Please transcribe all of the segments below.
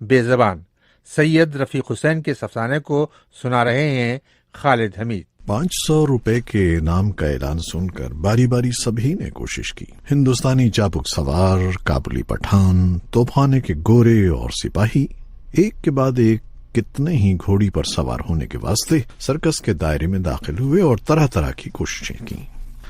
بے زبان سید رفیق حسین کے افسانے کو سنا رہے ہیں خالد حمید۔ 500 روپے کے انعام کا اعلان سن کر باری باری سبھی نے کوشش کی۔ ہندوستانی چابک سوار، کابلی پٹھان، توپخانے کے گورے اور سپاہی ایک کے بعد ایک کتنے ہی گھوڑی پر سوار ہونے کے واسطے سرکس کے دائرے میں داخل ہوئے اور طرح طرح کی کوششیں کی،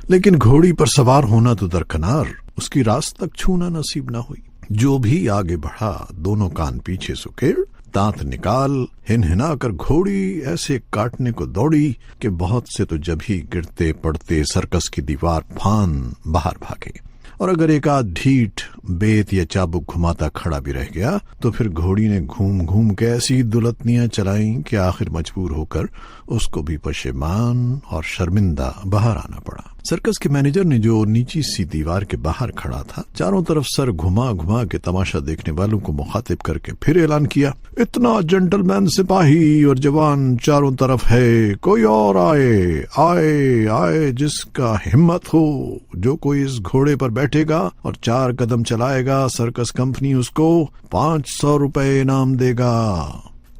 لیکن گھوڑی پر سوار ہونا تو درکنار، اس کی راست تک چھونا نصیب نہ ہوئی۔ جو بھی آگے بڑھا دونوں کان پیچھے سکیڑ، دانت نکال، ہنہنا کر گھوڑی ایسے کاٹنے کو دوڑی کہ بہت سے تو جب ہی گرتے پڑتے سرکس کی دیوار پھان باہر بھاگے، اور اگر ایک آدھ ڈھیٹ بیت یا چابک گھماتا کھڑا بھی رہ گیا تو پھر گھوڑی نے گھوم گھوم کے ایسی دلتنیاں چلائیں کہ آخر مجبور ہو کر اس کو بھی پشیمان اور شرمندہ باہر آنا پڑا۔ سرکس کے مینیجر نے جو نیچی سی دیوار کے باہر کھڑا تھا، چاروں طرف سر گھما گھما کے تماشا دیکھنے والوں کو مخاطب کر کے پھر اعلان کیا، اتنا جنٹل مین سپاہی اور جوان چاروں طرف ہے، کوئی اور آئے آئے آئے، جس کا ہمت ہو، جو کوئی اس گھوڑے پر بیٹھے گا اور 4 قدم چلائے گا، سرکس کمپنی اس کو 500 روپے انعام دے گا۔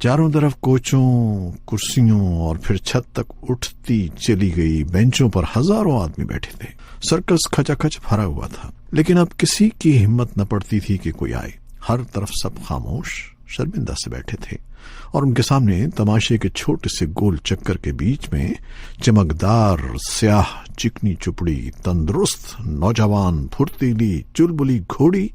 چاروں طرف کوچوں، کرسیوں اور پھر چھت تک اٹھتی چلی گئی بینچوں پر ہزاروں آدمی بیٹھے تھے۔ سرکس کھچا کھچ بھرا ہوا تھا، لیکن اب کسی کی ہمت نہ پڑتی تھی کہ کوئی آئے۔ ہر طرف سب خاموش شرمندہ سے بیٹھے تھے، اور ان کے سامنے تماشے کے چھوٹے سے گول چکر کے بیچ میں چمکدار سیاہ چکنی چپڑی تندرست نوجوان پھرتیلی چلبلی گھوڑی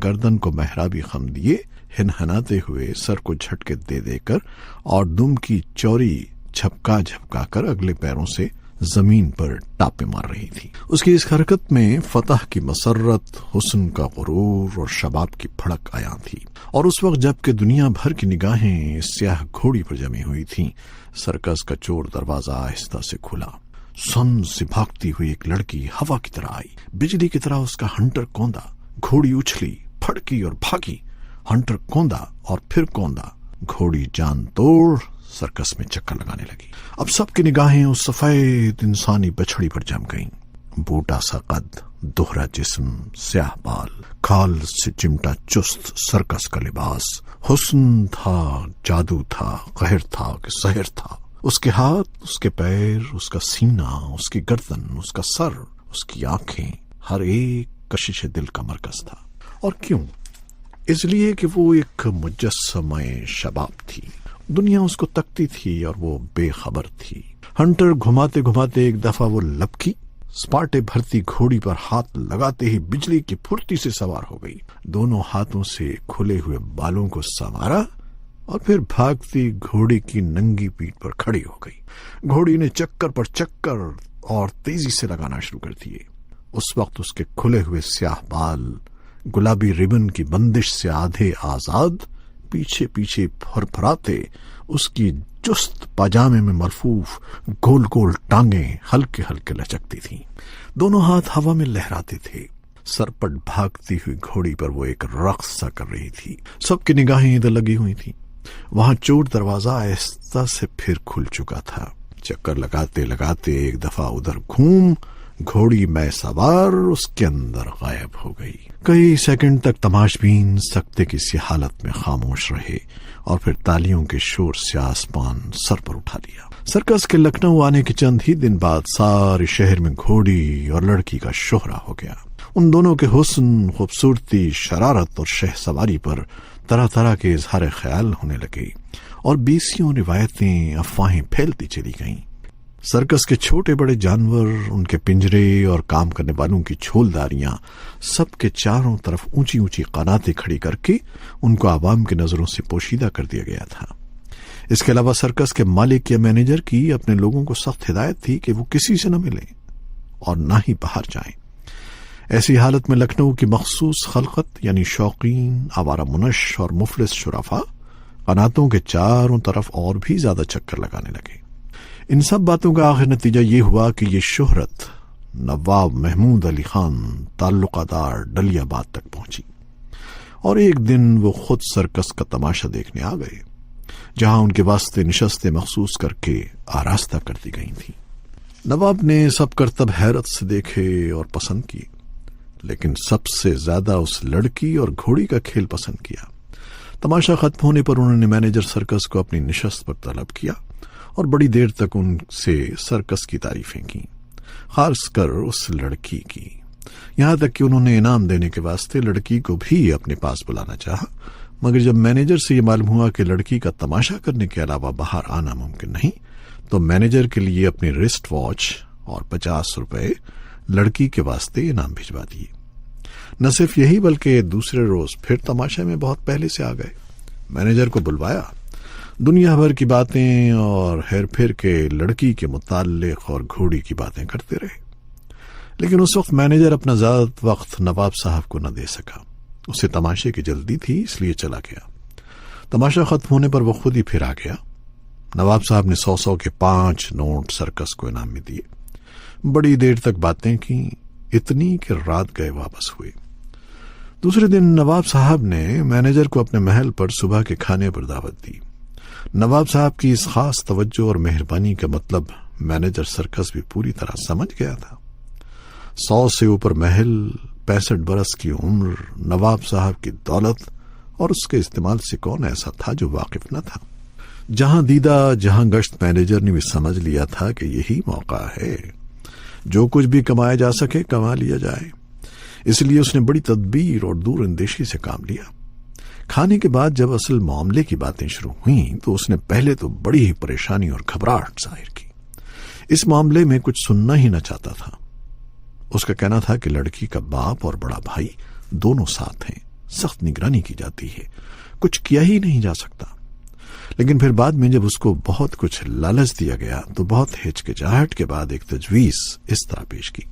گردن کو محرابی خم دیے ہنہناتے ہوئے سر کو جھٹکے دے دے کر اور دم کی چوری جھپکا جھپکا کر اگلے پیروں سے زمین پر ٹاپے مار رہی تھی۔ اس کی اس حرکت میں فتح کی مسرت، حسن کا غرور اور شباب کی بھڑک آیا تھی، اور اس وقت جب کہ دنیا بھر کی نگاہیں اس سیاہ گھوڑی پر جمی ہوئی تھیں، سرکس کا چور دروازہ آہستہ سے کھلا۔ سن سے بھاگتی ہوئی ایک لڑکی ہوا کی طرح آئی، بجلی کی طرح اس کا ہنٹر کوندا، گھوڑی اچھلی، پھڑکی اور بھاگی، ہنٹر کوندا اور پھر کوندا، گھوڑی جان توڑ سرکس میں چکر لگانے لگی۔ اب سب کی نگاہیں اس سفید انسانی بچھڑی پر جم گئیں۔ بوٹا سا قد، دوہرا جسم، سیاہ بال، کھال سے چمٹا چست سرکس کا لباس، حسن تھا، جادو تھا، قہر تھا کہ سحر تھا۔ اس کے ہاتھ، اس کے پیر، اس کا سینہ، اس کی گردن، اس کا سر، اس کی آنکھیں، ہر ایک کشش دل کا مرکز تھا۔ اور کیوں؟ اس لیے کہ وہ ایک مجسمہ شباب تھی۔ دنیا اس کو تکتی تھی اور وہ بے خبر تھی۔ ہنٹر گھماتے گھماتے ایک دفعہ وہ لپکی، سپاٹے بھرتی گھوڑی پر ہاتھ لگاتے ہی بجلی کی پھرتی سے سوار ہو گئی، دونوں ہاتھوں سے کھلے ہوئے بالوں کو سنوارا اور پھر بھاگتی گھوڑی کی ننگی پیٹھ پر کھڑی ہو گئی۔ گھوڑی نے چکر پر چکر اور تیزی سے لگانا شروع کر دیے۔ اس وقت اس کے کھلے ہوئے سیاہ بال گلابی ربن کی بندش سے آدھے آزاد، پیچھے پیچھے پھرپھراتے اس کی چست پاجامے میں مرفوف گول گول ٹانگیں ہلکے ہلکے لچکتی تھیں، دونوں ہاتھ ہوا میں لہراتے تھے۔ سرپٹ بھاگتی ہوئی گھوڑی پر وہ ایک رقص سا کر رہی تھی۔ سب کی نگاہیں ادھر لگی ہوئی تھیں۔ وہاں چوٹ دروازہ آہستہ سے پھر کھل چکا تھا۔ چکر لگاتے لگاتے ایک دفعہ ادھر گھوم، گھوڑی میں سوار اس کے اندر غائب ہو گئی۔ کئی سیکنڈ تک تماشبین سکتے کی سی حالت میں خاموش رہے، اور پھر تالیوں کے شور سے آسمان سر پر اٹھا لیا۔ سرکس کے لکھنؤ آنے کے چند ہی دن بعد سارے شہر میں گھوڑی اور لڑکی کا شہرہ ہو گیا۔ ان دونوں کے حسن، خوبصورتی، شرارت اور شہ سواری پر طرح طرح کے اظہار خیال ہونے لگے، اور بیسیوں روایتیں، افواہیں پھیلتی چلی گئیں۔ سرکس کے چھوٹے بڑے جانور، ان کے پنجرے اور کام کرنے والوں کی چھولداریاں، سب کے چاروں طرف اونچی اونچی قناتیں کھڑی کر کے ان کو عوام کی نظروں سے پوشیدہ کر دیا گیا تھا۔ اس کے علاوہ سرکس کے مالک یا مینیجر کی اپنے لوگوں کو سخت ہدایت تھی کہ وہ کسی سے نہ ملیں اور نہ ہی باہر جائیں۔ ایسی حالت میں لکھنؤ کی مخصوص خلقت یعنی شوقین، آوارہ منش اور مفلس شرفا قناتوں کے چاروں طرف اور بھی زیادہ چکر لگانے لگے۔ ان سب باتوں کا آخر نتیجہ یہ ہوا کہ یہ شہرت نواب محمود علی خان تعلقہ دار ڈلی آباد تک پہنچی، اور ایک دن وہ خود سرکس کا تماشا دیکھنے آ گئے، جہاں ان کے واسطے نشستیں مخصوص کر کے آراستہ کر دی گئی تھیں۔ نواب نے سب کرتب حیرت سے دیکھے اور پسند کیے، لیکن سب سے زیادہ اس لڑکی اور گھوڑی کا کھیل پسند کیا۔ تماشا ختم ہونے پر انہوں نے مینیجر سرکس کو اپنی نشست پر طلب کیا اور بڑی دیر تک ان سے سرکس کی تعریفیں کی، خاص کر اس لڑکی کی، یہاں تک کہ انہوں نے انعام دینے کے واسطے لڑکی کو بھی اپنے پاس بلانا چاہا، مگر جب مینیجر سے یہ معلوم ہوا کہ لڑکی کا تماشا کرنے کے علاوہ باہر آنا ممکن نہیں، تو مینیجر کے لیے اپنی رسٹ واچ اور 50 روپے لڑکی کے واسطے انعام بھجوا دیے۔ نہ صرف یہی بلکہ دوسرے روز پھر تماشے میں بہت پہلے سے آ گئے، مینیجر کو بلوایا، دنیا بھر کی باتیں اور ہیر پھر کے لڑکی کے متعلق اور گھوڑی کی باتیں کرتے رہے، لیکن اس وقت مینیجر اپنا زیادہ وقت نواب صاحب کو نہ دے سکا، اسے تماشے کی جلدی تھی اس لیے چلا گیا۔ تماشا ختم ہونے پر وہ خود ہی پھر آ گیا۔ نواب صاحب نے 100 کے 5 نوٹ سرکس کو انعام میں دیے، بڑی دیر تک باتیں کی، اتنی کہ رات گئے واپس ہوئے۔ دوسرے دن نواب صاحب نے مینیجر کو اپنے محل پر صبح کے کھانے پر دعوت دی۔ نواب صاحب کی اس خاص توجہ اور مہربانی کا مطلب مینیجر سرکس بھی پوری طرح سمجھ گیا تھا۔ 100 سے اوپر محل، 65 برس کی عمر، نواب صاحب کی دولت اور اس کے استعمال سے کون ایسا تھا جو واقف نہ تھا؟ جہاں دیدہ جہاں گشت مینیجر نے بھی سمجھ لیا تھا کہ یہی موقع ہے، جو کچھ بھی کمایا جا سکے کما لیا جائے، اس لیے اس نے بڑی تدبیر اور دور اندیشی سے کام لیا۔ کھانے کے بعد جب اصل معاملے کی باتیں شروع ہوئیں تو اس نے پہلے تو بڑی ہی پریشانی اور گھبراہٹ ظاہر کی، اس معاملے میں کچھ سننا ہی نہ چاہتا تھا۔ اس کا کہنا تھا کہ لڑکی کا باپ اور بڑا بھائی دونوں ساتھ ہیں، سخت نگرانی کی جاتی ہے، کچھ کیا ہی نہیں جا سکتا۔ لیکن پھر بعد میں جب اس کو بہت کچھ لالچ دیا گیا تو بہت ہچکچاہٹ کے بعد ایک تجویز اس طرح پیش کی،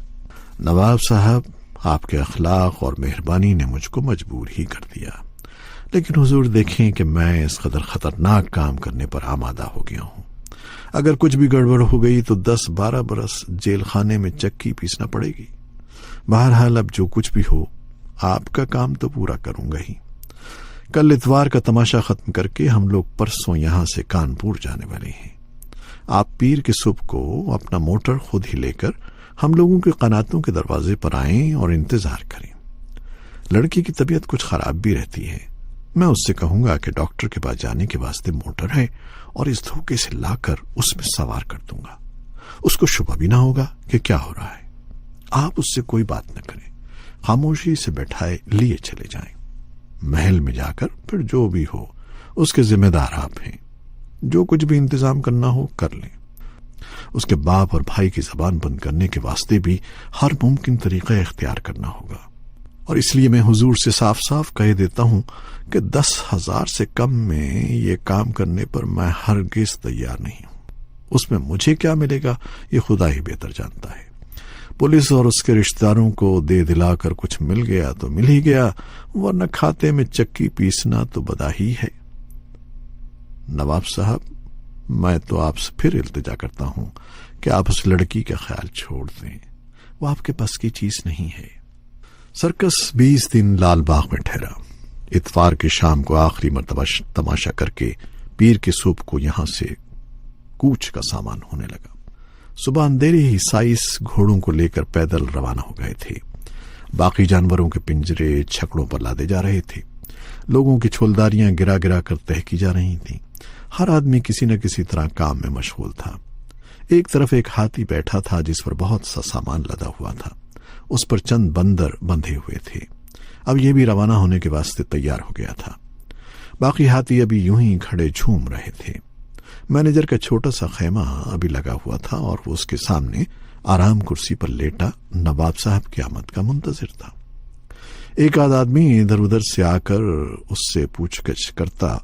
نواب صاحب، آپ کے اخلاق اور مہربانی نے مجھ کو مجبور ہی کر دیا، لیکن حضور دیکھیں کہ میں اس قدر خطرناک کام کرنے پر آمادہ ہو گیا ہوں، اگر کچھ بھی گڑبڑ ہو گئی تو 10-12 برس جیل خانے میں چکی پیسنا پڑے گی۔ بہرحال اب جو کچھ بھی ہو، آپ کا کام تو پورا کروں گا ہی۔ کل اتوار کا تماشا ختم کر کے ہم لوگ پرسوں یہاں سے کانپور جانے والے ہیں۔ آپ پیر کے صبح کو اپنا موٹر خود ہی لے کر ہم لوگوں کے قناتوں کے دروازے پر آئیں اور انتظار کریں۔ لڑکی کی طبیعت کچھ خراب بھی رہتی ہے، میں اس سے کہوں گا کہ ڈاکٹر کے پاس جانے کے واسطے موٹر ہے اور اس دھوکے سے لا کر اس میں سوار کر دوں گا، اس کو شبہ بھی نہ ہوگا کہ کیا ہو رہا ہے۔ آپ اس سے کوئی بات نہ کریں، خاموشی سے بیٹھائے لیے چلے جائیں۔ محل میں جا کر پھر جو بھی ہو اس کے ذمہ دار آپ ہیں، جو کچھ بھی انتظام کرنا ہو کر لیں۔ اس کے باپ اور بھائی کی زبان بند کرنے کے واسطے بھی ہر ممکن طریقہ اختیار کرنا ہوگا، اور اس لیے میں حضور سے صاف صاف کہہ دیتا ہوں کہ 10,000 سے کم میں یہ کام کرنے پر میں ہرگز تیار نہیں ہوں۔ اس میں مجھے کیا ملے گا یہ خدا ہی بہتر جانتا ہے۔ پولیس اور اس کے رشتہ داروں کو دے دلا کر کچھ مل گیا تو مل ہی گیا، ورنہ کھاتے میں چکی پیسنا تو بدا ہی ہے۔ نواب صاحب، میں تو آپ سے پھر التجا کرتا ہوں کہ آپ اس لڑکی کا خیال چھوڑ دیں، وہ آپ کے پاس کی چیز نہیں ہے۔ سرکس 20 دن لال باغ میں ٹھہرا۔ اتوار کی شام کو آخری مرتبہ تماشا کر کے پیر کے صبح کو یہاں سے کوچ کا سامان ہونے لگا۔ صبح اندھیرے ہی 22 گھوڑوں کو لے کر پیدل روانہ ہو گئے تھے۔ باقی جانوروں کے پنجرے چھکڑوں پر لادے جا رہے تھے، لوگوں کی چھولداریاں گرا گرا کر تہہ کی جا رہی تھیں، ہر آدمی کسی نہ کسی طرح کام میں مشغول تھا۔ ایک طرف ایک ہاتھی بیٹھا تھا جس پر بہت سا سامان لدا ہوا تھا، اس پر چند بندر بندھے ہوئے تھے، اب یہ بھی روانہ ہونے کے واسطے تیار ہو گیا تھا۔ باقی ہاتھی ابھی یوں ہی کھڑے جھوم رہے تھے۔ مینیجر کا چھوٹا سا خیمہ ابھی لگا ہوا تھا اور وہ اس کے سامنے آرام کرسی پر لیٹا نواب صاحب کی آمد کا منتظر تھا۔ ایک آدھ آدمی ادھر ادھر سے آ کر اس سے پوچھ گچھ کرتا،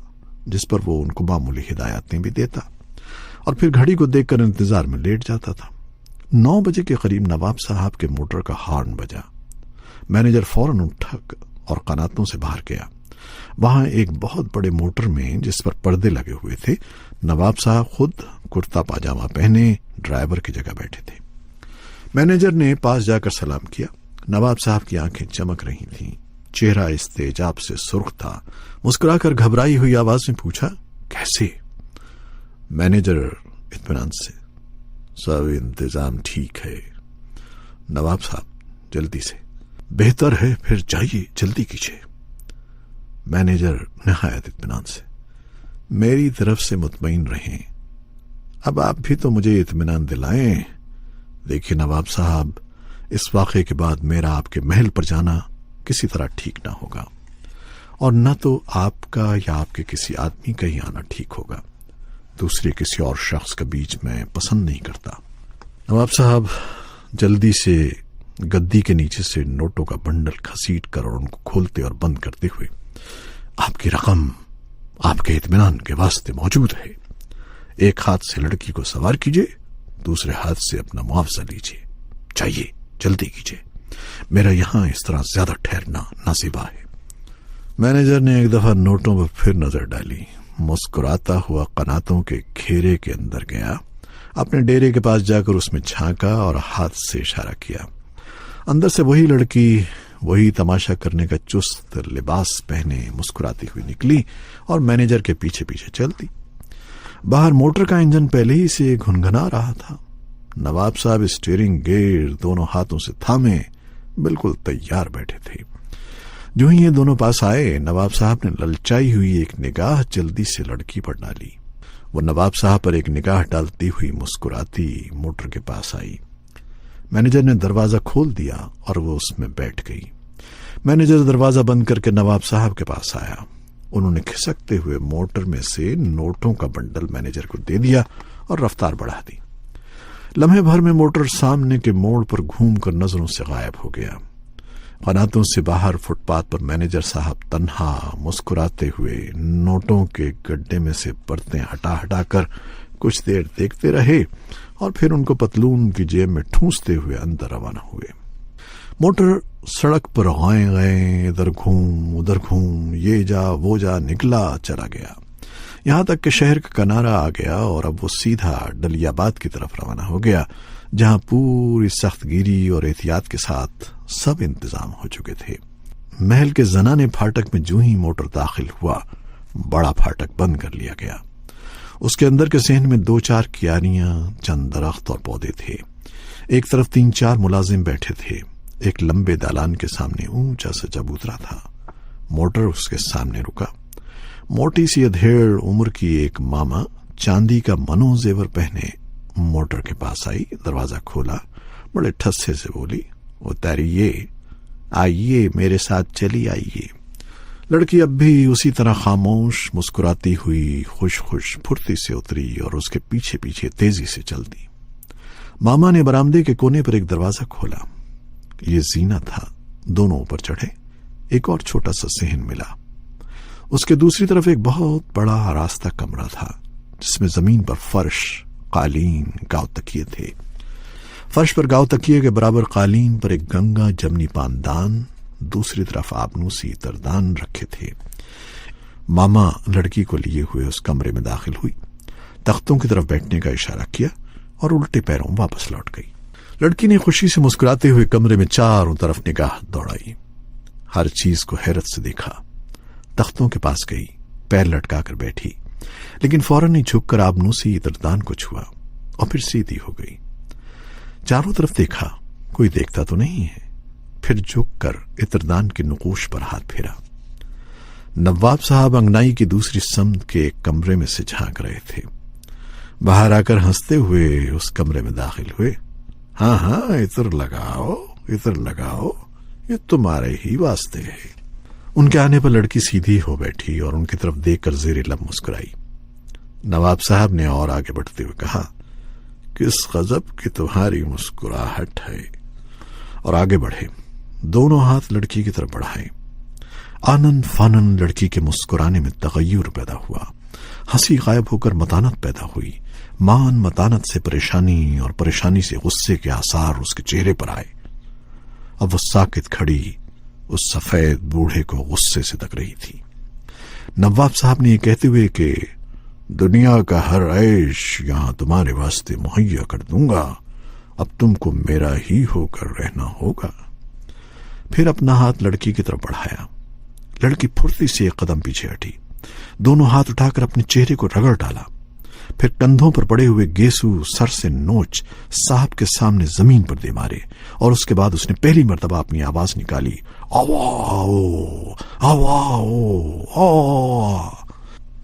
جس پر وہ ان کو معمولی ہدایتیں بھی دیتا، اور پھر گھڑی کو دیکھ کر انتظار میں لیٹ جاتا تھا۔ 9 بجے کے قریب نواب صاحب کے موٹر کا ہارن بجا۔ مینیجر فوراً اٹھا اور قناتوں سے باہر گیا۔ وہاں ایک بہت بڑے موٹر میں جس پر پردے لگے ہوئے تھے، نواب صاحب خود کرتا پاجامہ پہنے ڈرائیور کی جگہ بیٹھے تھے۔ مینیجر نے پاس جا کر سلام کیا۔ نواب صاحب کی آنکھیں چمک رہی تھیں، چہرہ استعجاب سے سرخ تھا۔ مسکرا کر گھبرائی ہوئی آواز میں پوچھا، کیسے؟ مینیجر اطمینان سے، سب انتظام ٹھیک ہے۔ نواب صاحب جلدی سے، بہتر ہے پھر جائیے، جلدی کیجیے۔ مینیجر نہایت اطمینان سے: میری طرف سے مطمئن رہیں، اب آپ بھی تو مجھے اطمینان دلائیں۔ دیکھیے نواب صاحب، اس واقعے کے بعد میرا آپ کے محل پر جانا کسی طرح ٹھیک نہ ہوگا، اور نہ تو آپ کا یا آپ کے کسی آدمی کا ہی آنا ٹھیک ہوگا۔ دوسرے کسی اور شخص کا بیچ میں پسند نہیں کرتا۔ نواب صاحب جلدی سے گدی کے نیچے سے نوٹوں کا بنڈل کھسیٹ کر اور ان کو کھولتے اور بند کرتے ہوئے: آپ کی رقم آپ کے اطمینان کے واسطے موجود ہے، ایک ہاتھ سے لڑکی کو سوار کیجئے، دوسرے ہاتھ سے اپنا معاوضہ لیجئے، چاہیے جلدی کیجئے، میرا یہاں اس طرح زیادہ ٹھہرنا نازیبا ہے۔ مینیجر نے ایک دفعہ نوٹوں پر پھر نظر ڈالی، مسکراتا ہوا قناتوں کے گھیرے کے اندر گیا، اپنے ڈیرے کے پاس جا کر اس میں جھانکا اور ہاتھ سے اشارہ کیا۔ اندر سے وہی لڑکی وہی تماشا کرنے کا چست لباس پہنے مسکراتی ہوئی نکلی اور مینیجر کے پیچھے پیچھے چلتی۔ باہر موٹر کا انجن پہلے ہی سے گھنگھنا رہا تھا۔ نواب صاحب اسٹیئرنگ گیئر دونوں ہاتھوں سے تھامے بالکل تیار بیٹھے تھے۔ جو ہی یہ دونوں پاس آئے، نواب صاحب نے للچائی ہوئی ایک نگاہ جلدی سے لڑکی پر ڈالی۔ وہ نواب صاحب پر ایک نگاہ ڈالتی ہوئی مسکراتی موٹر کے پاس آئی۔ مینیجر نے دروازہ کھول دیا اور وہ اس میں بیٹھ گئی۔ مینیجر دروازہ بند کر کے نواب صاحب کے پاس آیا۔ انہوں نے کھسکتے ہوئے موٹر میں سے نوٹوں کا بنڈل مینیجر کو دے دیا اور رفتار بڑھا دی۔ لمحے بھر میں موٹر سامنے کے موڑ پر گھوم کر نظروں سے غائب ہو گیا۔ قناتوں سے باہر فٹ پاتھ پر مینیجر صاحب تنہا مسکراتے ہوئے نوٹوں کے گڈھے میں سے پرتیں ہٹا ہٹا کر کچھ دیر دیکھتے رہے اور پھر ان کو پتلون کی جیب میں ٹھونستے ہوئے اندر روانہ ہوئے۔ موٹر سڑک پر غائیں غائیں ادھر گھوم ادھر گھوم، یہ جا وہ جا نکلا چلا گیا، یہاں تک کہ شہر کا کنارہ آ گیا اور اب وہ سیدھا ڈلی آباد کی طرف روانہ ہو گیا، جہاں پوری سخت گیری اور احتیاط کے ساتھ سب انتظام ہو چکے تھے۔ محل کے زنانے پھاٹک میں جو ہی موٹر داخل ہوا، بڑا پھاٹک بند کر لیا گیا۔ اس کے اندر کے صحن میں 2-4 کیاریاں، چند درخت اور پودے تھے۔ ایک طرف 3-4 ملازم بیٹھے تھے۔ ایک لمبے دالان کے سامنے اونچا سا چبوترا تھا۔ موٹر اس کے سامنے رکا۔ موٹی سی ادھیڑ عمر کی ایک ماما چاندی کا منو زیور پہنے موٹر کے پاس آئی، دروازہ کھولا، بڑے ٹھسے سے بولی: اتریے، آئیے میرے ساتھ چلی آئیے۔ لڑکی اب بھی اسی طرح خاموش مسکراتی ہوئی خوش پھرتی سے اتری اور اس کے پیچھے پیچھے تیزی سے چل دی۔ ماما نے برآمدے کے کونے پر ایک دروازہ کھولا۔ یہ زینہ تھا۔ دونوں اوپر چڑھے۔ ایک اور چھوٹا سا صحن ملا۔ اس کے دوسری طرف ایک بہت بڑا راستہ کمرہ تھا، جس میں زمین پر فرش، قالین، گاؤ تکیے تھے۔ فرش پر گاؤ تکیے کے برابر قالین پر ایک گنگا جمنی پاندان، دوسری طرف آبنوسی تردان رکھے تھے۔ ماما لڑکی کو لیے ہوئے اس کمرے میں داخل ہوئی، تختوں کی طرف بیٹھنے کا اشارہ کیا اور الٹے پیروں واپس لوٹ گئی۔ لڑکی نے خوشی سے مسکراتے ہوئے کمرے میں چاروں طرف نگاہ دوڑائی، ہر چیز کو حیرت سے دیکھا۔ تختوں کے پاس گئی، پیر لٹکا کر بیٹھی، لیکن فوراً ہی جھک کر آبنوسی تردان کو چھوا اور پھر سیدھی ہو گئی۔ چاروں طرف دیکھا، کوئی دیکھتا تو نہیں ہے، پھر جھک کر اتردان کے نقوش پر ہاتھ پھیرا۔ نواب صاحب انگنائی کی دوسری سمت کے ایک کمرے میں سے جھانک رہے تھے۔ باہر آ کر ہنستے ہوئے اس کمرے میں داخل ہوئے۔ ہاں ہاں، عطر لگاؤ، یہ تمہارے ہی واسطے ہے۔ ان کے آنے پر لڑکی سیدھی ہو بیٹھی اور ان کی طرف دیکھ کر زیر لب مسکرائی۔ نواب صاحب نے اور آگے بڑھتے ہوئے کہا: کس غضب کی تمہاری مسکراہٹ ہے، اور آگے بڑھے، دونوں ہاتھ لڑکی کی طرف بڑھائے۔ آنن فانن لڑکی کے مسکرانے میں تغیر پیدا ہوا، ہنسی غائب ہو کر متانت پیدا ہوئی۔ متانت سے پریشانی اور پریشانی سے غصے کے آثار اس کے چہرے پر آئے۔ اب وہ ساکت کھڑی اس سفید بوڑھے کو غصے سے تک رہی تھی۔ نواب صاحب نے یہ کہتے ہوئے کہ دنیا کا ہر عیش یہاں تمہارے واسطے مہیا کر دوں گا، اب تم کو میرا ہی ہو کر رہنا ہوگا، پھر اپنا ہاتھ لڑکی کی طرف بڑھایا۔ لڑکی پھرتی سے ایک قدم پیچھے ہٹی، دونوں ہاتھ اٹھا کر اپنے چہرے کو رگڑ ڈالا، پھر کندھوں پر پڑے ہوئے گیسو سر سے نوچ صاحب کے سامنے زمین پر دے مارے، اور اس کے بعد اس نے پہلی مرتبہ اپنی آواز نکالی: آواؤ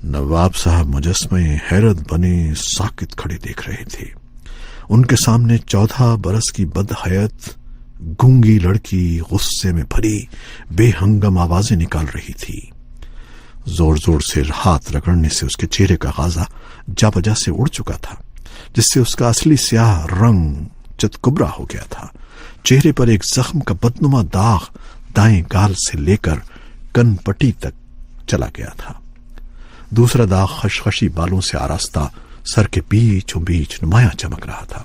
نواب صاحب مجسمے حیرت بنے ساکت کھڑے دیکھ رہے تھے۔ ان کے سامنے 14 برس کی بدحیت گونگی لڑکی غصے میں بھری بے ہنگم آوازیں نکال رہی تھی۔ زور زور سے ہاتھ رگڑنے سے اس کے چہرے کا غازہ جا بجا سے اڑ چکا تھا، جس سے اس کا اصلی سیاہ رنگ چتکبرا ہو گیا تھا۔ چہرے پر ایک زخم کا بدنما داغ دائیں گال سے لے کر کن پٹی تک چلا گیا تھا۔ دوسرا داغ خشخشی بالوں سے آراستہ سر کے بیچوں بیچ نمایاں چمک رہا تھا۔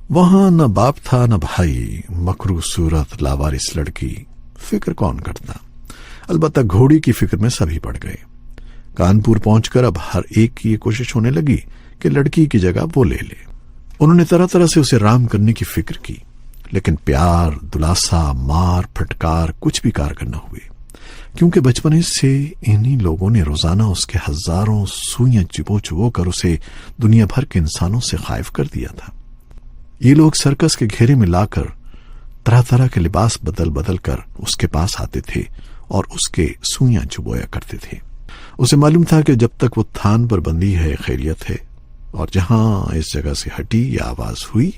وہاں نہ باپ تھا نہ بھائی، مکروہ صورت لاوارث لڑکی، فکر کون کرتا؟ البتہ گھوڑی کی فکر میں سبھی پڑ گئے۔ کانپور پہنچ کر اب ہر ایک کی یہ کوشش ہونے لگی کہ لڑکی کی جگہ وہ لے لے۔ انہوں نے طرح طرح سے اسے رام کرنے کی فکر کی، لیکن پیار، دلاسا، مار، پھٹکار کچھ بھی کارگر نہ ہوئے، کیونکہ بچپنے سے انہی لوگوں نے روزانہ اس کے ہزاروں سوئیاں چبو چبو کر اسے دنیا بھر کے انسانوں سے خائف کر دیا تھا۔ یہ لوگ سرکس کے گھیرے میں لا کر طرح طرح کے لباس بدل بدل کر اس کے پاس آتے تھے اور اس کے سوئیاں چبویا کرتے تھے۔ اسے معلوم تھا کہ جب تک وہ تھان پر بندی ہے خیریت ہے، اور جہاں اس جگہ سے ہٹی یا آواز ہوئی،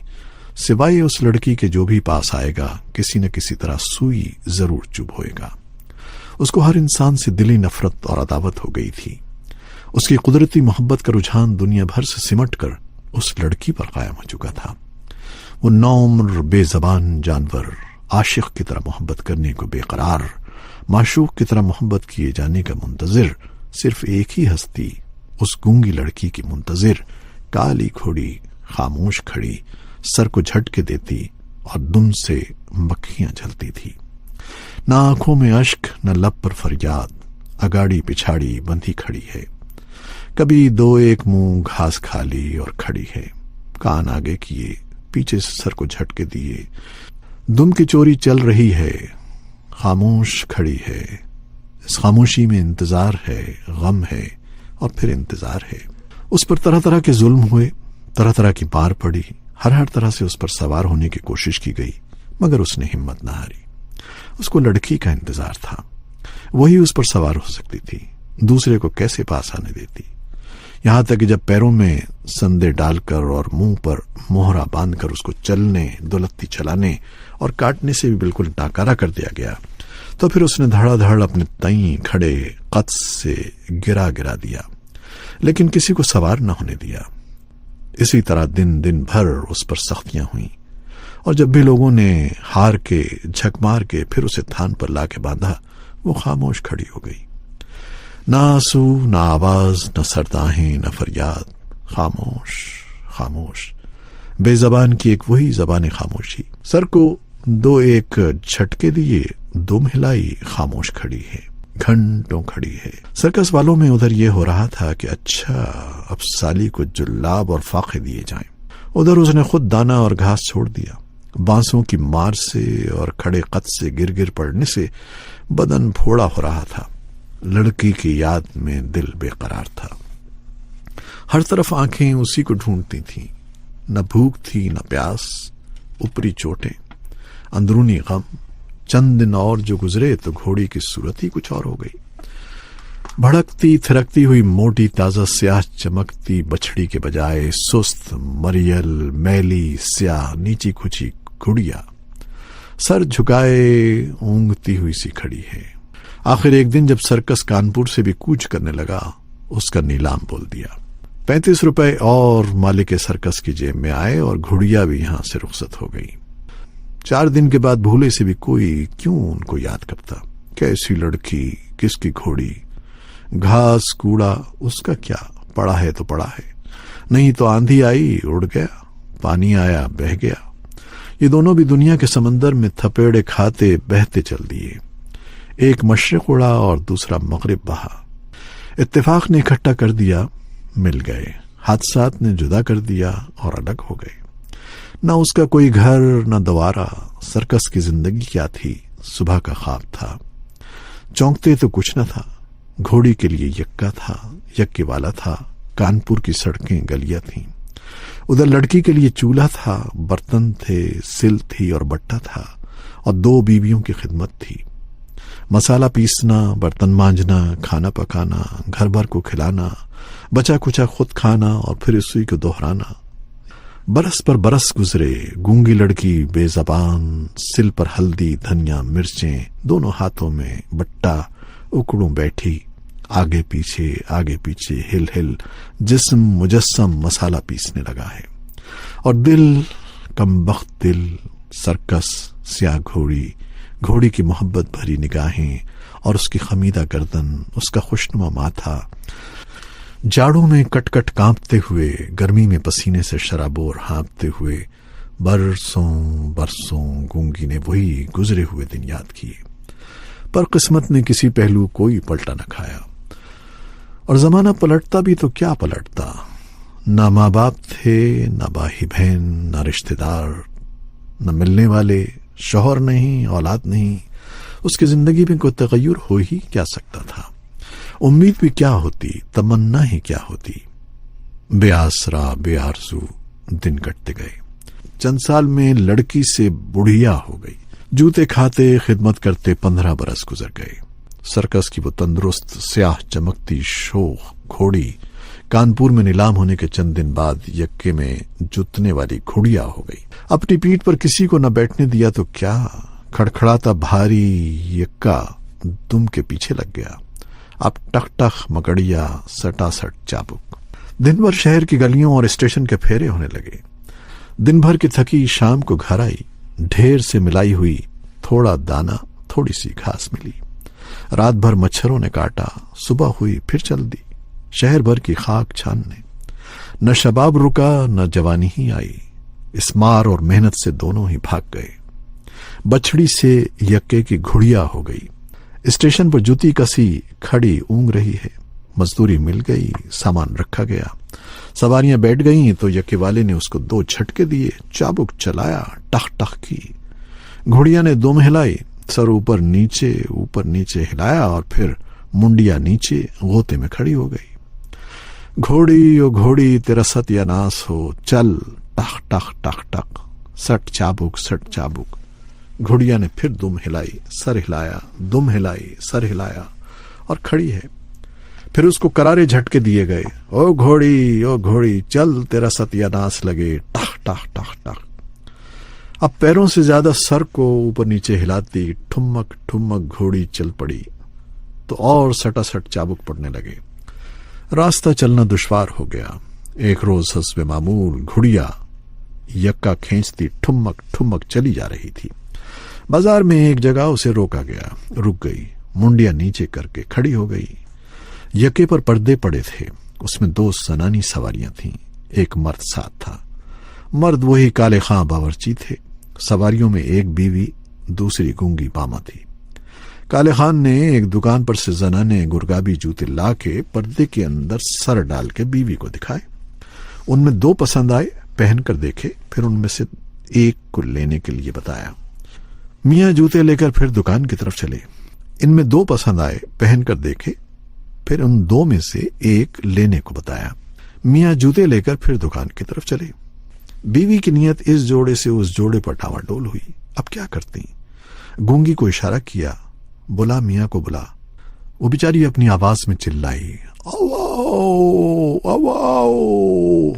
سوائے اس لڑکی کے جو بھی پاس آئے گا کسی نہ کسی طرح سوئی ضرور چبھ ہوئے گا۔ اس کو ہر انسان سے دلی نفرت اور عداوت ہو گئی تھی۔ اس کی قدرتی محبت کا رجحان دنیا بھر سے سمٹ کر اس لڑکی پر قائم ہو چکا تھا۔ وہ نوعمر بے زبان جانور عاشق کی طرح محبت کرنے کو بے قرار، معشوق کی طرح محبت کیے جانے کا منتظر، صرف ایک ہی ہستی اس گونگی لڑکی کی منتظر، کالی گھوڑی خاموش کھڑی، سر کو جھٹکے دیتی اور دم سے مکھیاں جھلتی تھی۔ نہ آنکھوں میں اشک، نہ لب پر فریاد، اگاڑی پچھاڑی بندھی کھڑی ہے۔ کبھی دو ایک منہ گھاس کھا لی اور کھڑی ہے، کان آگے کیے، پیچھے سے سر کو جھٹکے دیے، دم کی چوری چل رہی ہے، خاموش کھڑی ہے۔ اس خاموشی میں انتظار ہے، غم ہے، اور پھر انتظار ہے۔ اس پر طرح طرح کے ظلم ہوئے، طرح طرح کی مار پڑی، ہر طرح سے اس پر سوار ہونے کی کوشش کی گئی، مگر اس نے ہمت نہ ہاری۔ اس کو لڑکی کا انتظار تھا، وہی اس پر سوار ہو سکتی تھی، دوسرے کو کیسے پاس آنے دیتی؟ یہاں تک کہ جب پیروں میں سندے ڈال کر اور منہ پر موہرا باندھ کر اس کو چلنے، دولتی چلانے اور کاٹنے سے بھی بالکل ناکارہ کر دیا گیا، تو پھر اس نے دھڑا دھڑ اپنے تئیں کھڑے قد سے گرا دیا، لیکن کسی کو سوار نہ ہونے دیا۔ اسی طرح دن بھر اس پر سختیاں ہوئیں، اور جب بھی لوگوں نے ہار کے جھک مار کے پھر اسے تھان پر لا کے باندھا، وہ خاموش کھڑی ہو گئی۔ نہ آنسو، نہ آواز، نہ سرداہیں، نہ فریاد، خاموش، بے زبان کی ایک وہی زبان خاموشی۔ سر کو دو ایک جھٹکے دیے، دم ہلائی، خاموش کھڑی ہے، گھنٹوں کھڑی ہے۔ سرکس والوں میں ادھر یہ ہو رہا تھا کہ اچھا اب سالی کو جلاب اور فاقے دیے جائیں، ادھر اس نے خود دانا اور گھاس چھوڑ دیا۔ بانسوں کی مار سے اور کھڑے قد سے گر پڑنے سے بدن پھوڑا ہو رہا تھا۔ لڑکی کی یاد میں دل بے قرار تھا، ہر طرف آنکھیں اسی کو ڈھونڈتی تھیں، نہ بھوک تھی نہ پیاس، اوپری چوٹیں، اندرونی غم۔ چند دن اور جو گزرے تو گھوڑی کی صورت ہی کچھ اور ہو گئی۔ بھڑکتی تھرکتی ہوئی موٹی تازہ سیاہ چمکتی بچڑی کے بجائے سست مریل میلی سیاہ نیچی کھچی گھڑیا سر جھکائے اونگتی ہوئی سی کھڑی ہے۔ آخر ایک دن جب سرکس کانپور سے بھی کوچ کرنے لگا، اس کا نیلام بول دیا۔ 35 روپے اور مالک سرکس کی جیب میں آئے اور گھڑیا بھی یہاں سے رخصت ہو گئی۔ 4 دن کے بعد بھولے سے بھی کوئی کیوں ان کو یاد کرتا؟ کیسی لڑکی، کس کی گھوڑی، گھاس کوڑا، اس کا کیا، پڑا ہے تو پڑا ہے، نہیں تو آندھی آئی اڑ گیا، پانی آیا بہہ گیا۔ یہ دونوں بھی دنیا کے سمندر میں تھپیڑے کھاتے بہتے چل دیے، ایک مشرق اڑا اور دوسرا مغرب بہا۔ اتفاق نے اکٹھا کر دیا، مل گئے، حادثات نے جدا کر دیا اور الگ ہو گئے۔ نہ اس کا کوئی گھر نہ دوارا، سرکس کی زندگی کیا تھی، صبح کا خواب تھا۔ چونکتے تو کچھ نہ تھا، گھوڑی کے لیے یکا تھا، یکے والا تھا، کانپور کی سڑکیں گلیاں تھیں۔ ادھر لڑکی کے لیے چولہا تھا، برتن تھے، سل تھی اور بٹا تھا، اور 2 بیویوں کی خدمت تھی۔ مسالہ پیسنا، برتن مانجنا، کھانا پکانا، گھر بھر کو کھلانا، بچا کچا خود کھانا اور پھر اسی کو دہرانا۔ برس پر برس گزرے، گونگی لڑکی بے زبان، سل پر ہلدی، دھنیا، مرچیں، دونوں ہاتھوں میں بٹا، اکڑوں بیٹھی، آگے پیچھے ہل ہل جسم مجسم مسالہ پیسنے لگا ہے۔ اور دل، کم بخت دل، سرکس، سیاہ گھوڑی کی محبت بھری نگاہیں اور اس کی خمیدہ گردن، اس کا خوشنما ماتھا، جاڑوں میں کٹ کٹ کانپتے ہوئے، گرمی میں پسینے سے شرابور ہانپتے ہوئے، برسوں گونگی نے وہی گزرے ہوئے دن یاد کیے۔ پر قسمت نے کسی پہلو کوئی پلٹا نہ کھایا، اور زمانہ پلٹتا بھی تو کیا پلٹتا، نہ ماں باپ تھے، نہ بھائی بہن، نہ رشتہ دار، نہ ملنے والے، شوہر نہیں، اولاد نہیں، اس کی زندگی میں کوئی تغیر ہو ہی کیا سکتا تھا؟ امید بھی کیا ہوتی، تمنا ہی کیا ہوتی؟ بے آسرا، بے آرزو دن کٹتے گئے۔ چند سال میں لڑکی سے بڑھیا ہو گئی، جوتے کھاتے، خدمت کرتے 15 برس گزر گئے۔ سرکس کی وہ تندرست، سیاہ چمکتی شوخ گھوڑی کانپور میں نیلام ہونے کے چند دن بعد یکے میں جتنے والی گھوڑیا ہو گئی۔ اپنی پیٹھ پر کسی کو نہ بیٹھنے دیا تو کیا، کھڑکھڑاتا بھاری یکا دم کے پیچھے لگ گیا۔ اب ٹخ ٹخ مکڑیا، سٹا سٹ چابک۔ دن بھر شہر کی گلیوں اور اسٹیشن کے پھیرے ہونے لگے۔ دن بھر کی تھکی شام کو گھر آئی، ڈھیر سے ملائی ہوئی تھوڑا دانا، تھوڑی سی گھاس ملی۔ رات بھر مچھروں نے کاٹا، صبح ہوئی پھر چل دی شہر بھر کی خاک چھاننے۔ نہ شباب رکا، نہ جوانی ہی آئی، اسمار اور محنت سے دونوں ہی بھاگ گئے۔ بچڑی سے یکے کی گھڑیا ہو گئی، اسٹیشن پر جوتی کسی کھڑی اونگ رہی ہے۔ مزدوری مل گئی، سامان رکھا گیا، سواریاں بیٹھ گئیں تو یکے والے نے اس کو 2 جھٹکے دیے، چابک چلایا، ٹخ ٹخ کی۔ گھوڑیا نے دم ہلائی، سر اوپر نیچے ہلایا اور پھر منڈیا نیچے غوطے میں کھڑی ہو گئی۔ گھوڑی او گھوڑی تیرا ست یا ناس ہو، چل، ٹخ ٹخ ٹخ ٹخ، سٹ چابک۔ گھوڑیا نے پھر دم ہلائی، سر ہلایا، دم ہلائی، سر ہلایا اور کھڑی ہے۔ پھر اس کو کرارے جھٹکے دیے گئے، او گھوڑی چل، تیرا ستیہ ناس لگے، ٹخ ٹخ ٹخ ٹخ۔ اب پیروں سے زیادہ سر کو اوپر نیچے ہلاتی ٹھمک ٹھمک گھوڑی چل پڑی تو اور سٹا سٹ چابک پڑنے لگے۔ راستہ چلنا دشوار ہو گیا۔ ایک روز حسب معمول گھوڑیا یکا کھینچتی ٹھمک ٹھمک چلی جا رہی تھی۔ بازار میں ایک جگہ اسے روکا گیا، رک گئی، منڈیا نیچے کر کے کھڑی ہو گئی۔ یکے پر پردے پڑے تھے، اس میں 2 زنانی سواریاں تھیں، ایک مرد ساتھ تھا۔ مرد وہی کالے خاں باورچی تھے، سواریوں میں ایک بیوی، دوسری گونگی باما تھی۔ کالے خان نے ایک دکان پر سے زنانے گرگابی جوتے لا کے پردے کے اندر سر ڈال کے بیوی کو دکھائے۔ ان میں 2 پسند آئے، پہن کر دیکھے، پھر ان میں سے ایک کو لینے کے لیے بتایا۔ میاں جوتے لے کر پھر دکان کی طرف چلے۔ ان میں 2 پسند آئے، پہن کر دیکھے، پھر ان 2 میں سے ایک لینے کو بتایا۔ میاں جوتے لے کر پھر دکان کی طرف چلے۔ بیوی کی نیت اس جوڑے سے اس جوڑے پر ڈاوا ڈول ہوئی۔ اب کیا کرتی؟ گونگی کو اشارہ کیا، بلا میاں کو بلا۔ وہ بیچاری اپنی آواز میں چلائی، اواؤ اواؤ۔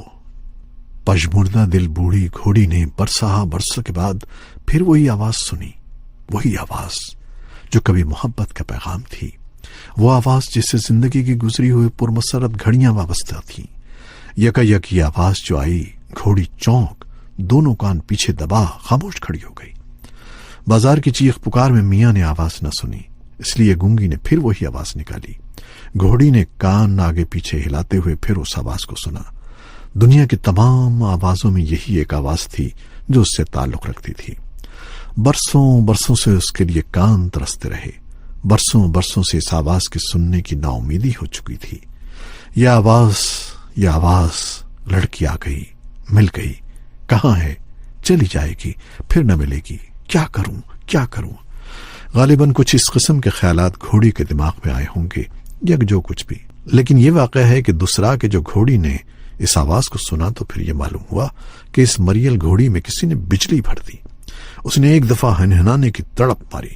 پشمردہ دل بوڑھی گھوڑی نے برسوں کے بعد پھر وہی آواز سنی، وہی آواز جو کبھی محبت کا پیغام تھی، وہ آواز جس سے زندگی کی گزری ہوئی پرمسرت گھڑیاں وابستہ تھیں۔ یکا یک یہ آواز جو آئی، گھوڑی چونک، دونوں کان پیچھے دبا خاموش کھڑی ہو گئی۔ بازار کی چیخ پکار میں میاں نے آواز نہ سنی، اس لیے گونگی نے پھر وہی آواز نکالی۔ گھوڑی نے کان آگے پیچھے ہلاتے ہوئے پھر اس آواز کو سنا۔ دنیا کی تمام آوازوں میں یہی ایک آواز تھی جو اس سے تعلق رکھتی تھی۔ برسوں سے اس کے لیے کان ترستے رہے، برسوں سے اس آواز کے سننے کی نا امیدی ہو چکی تھی۔ یہ آواز لڑکی آ گئی، مل گئی، کہاں ہے؟ چلی جائے گی، پھر نہ ملے گی، کیا کروں؟ غالباً کچھ اس قسم کے خیالات گھوڑی کے دماغ میں آئے ہوں گے، یا جو کچھ بھی، لیکن یہ واقعہ ہے کہ دوسرا کہ جو گھوڑی نے اس آواز کو سنا تو پھر یہ معلوم ہوا کہ اس مریل گھوڑی میں کسی نے بجلی بھر دی۔ اس نے ایک دفعہ ہنہنانے کی تڑپ ماری،